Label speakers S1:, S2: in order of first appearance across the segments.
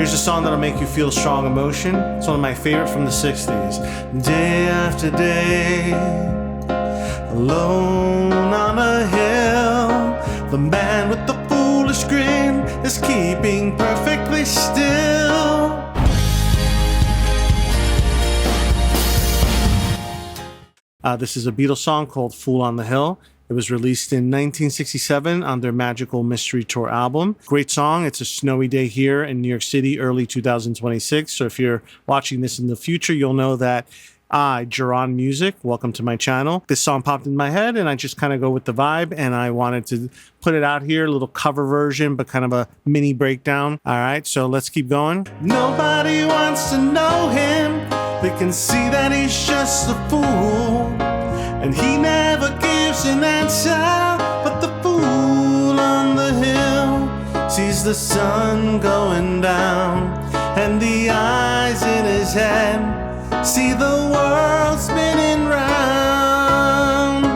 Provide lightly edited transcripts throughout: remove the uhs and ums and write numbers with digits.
S1: Here's a song that'll make you feel strong emotion. It's one of my favorite from the 60s. Day after day, alone on a hill, the man with the foolish grin is keeping perfectly still. This is a Beatles song called Fool on the Hill. It was released in 1967 on their Magical Mystery Tour album. Great song. It's a snowy day here in New York City, early 2026. So if you're watching this in the future, you'll know that Jeron Music, welcome to my channel. This song popped in my head and I just kind of go with the vibe and I wanted to put it out here, a little cover version, but kind of a mini breakdown. All right, so let's keep going. Nobody wants to know him. They can see that he's just a fool. And he never gives an answer, but the fool on the hill sees the sun going down, and the eyes in his head see the world spinning round.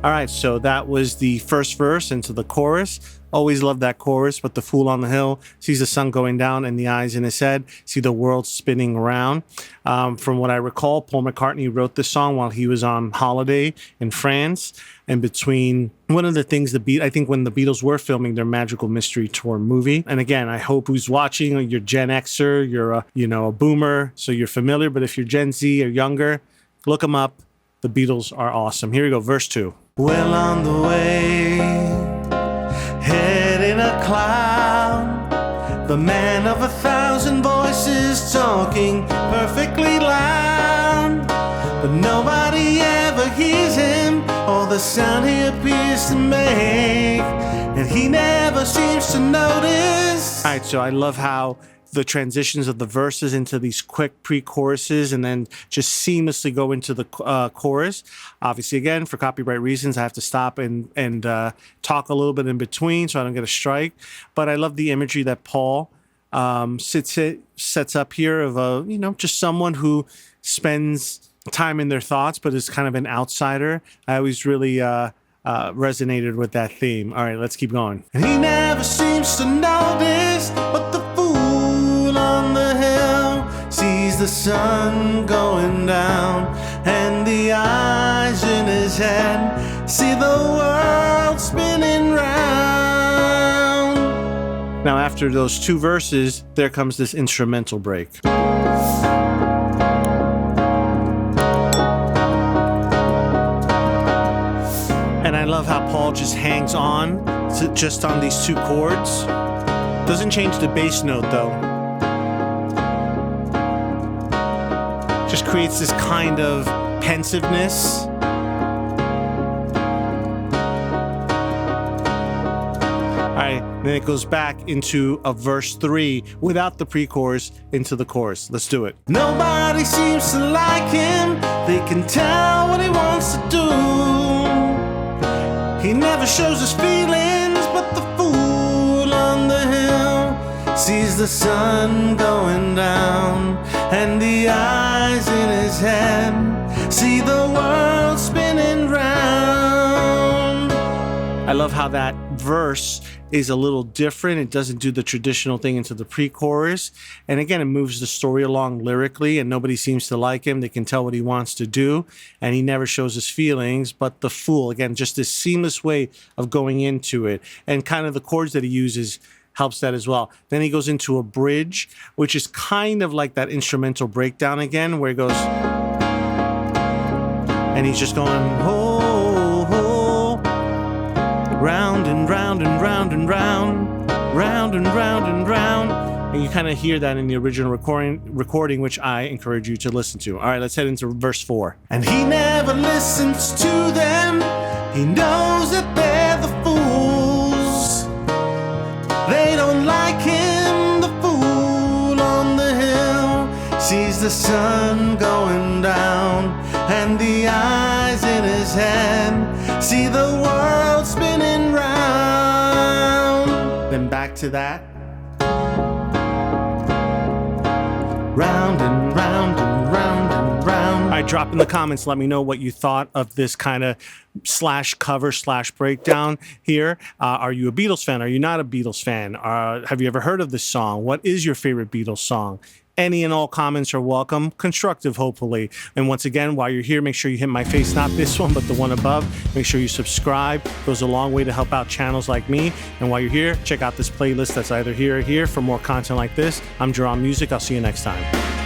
S1: All right, so that was the first verse into the chorus. Always love that chorus, but the fool on the hill sees the sun going down and the eyes in his head see the world spinning around. From what I recall, Paul McCartney wrote this song while he was on holiday in France. And between one of the things I think when the Beatles were filming their Magical Mystery Tour movie. And again, I hope who's watching, you're Gen Xer, you're a boomer, so you're familiar. But if you're Gen Z or younger, look them up. The Beatles are awesome. Here we go, verse 2. Well on the way, head in a cloud, the man of 1,000 voices talking perfectly loud, but nobody ever hears him or the sound he appears to make, and he never seems to notice. All right, so I love how the transitions of the verses into these quick pre-choruses and then just seamlessly go into the chorus. Obviously, again, for copyright reasons, I have to stop and talk a little bit in between so I don't get a strike. But I love the imagery that Paul sets up here of just someone who spends time in their thoughts but is kind of an outsider. I always really resonated with that theme. All right, let's keep going. And he never seems to notice, but the on the hill sees the sun going down, and the eyes in his head see the world spinning round. Now after those two verses, there comes this instrumental break. And I love how Paul just hangs on just on these two chords. Doesn't change the bass note though. Just creates this kind of pensiveness. All right, then it goes back into a verse 3 without the pre-chorus into the chorus. Let's do it. Nobody seems to like him. They can tell what he wants to do. He never shows his feelings, but the fool on the hill sees the sun going down, and the eyes in his head see the world spinning round. I love how that verse is a little different. It doesn't do the traditional thing into the pre-chorus. And again, it moves the story along lyrically, and nobody seems to like him. They can tell what he wants to do, and he never shows his feelings. But the fool, again, just this seamless way of going into it. And kind of the chords that he uses helps that as well. Then he goes into a bridge, which is kind of like that instrumental breakdown again, where he goes, and he's just going, oh, oh, round and round and round and round, round and round and round. And you kind of hear that in the original recording, which I encourage you to listen to. All right, let's head into verse 4. And he never listens to them. He knows that they're the fools. They don't like him, the fool on the hill sees the sun going down, and the eyes in his head see the world spinning round. Then back to that. Round and round and round and round. All right, drop in the comments. Let me know what you thought of this kind of /cover/breakdown here. Are you a Beatles fan? Are you not a Beatles fan? Have you ever heard of this song? What is your favorite Beatles song? Any and all comments are welcome, constructive, hopefully. And once again, while you're here, make sure you hit my face, not this one, but the one above. Make sure you subscribe. It goes a long way to help out channels like me. And while you're here, check out this playlist that's either here or here for more content like this. I'm Jeron Music. I'll see you next time.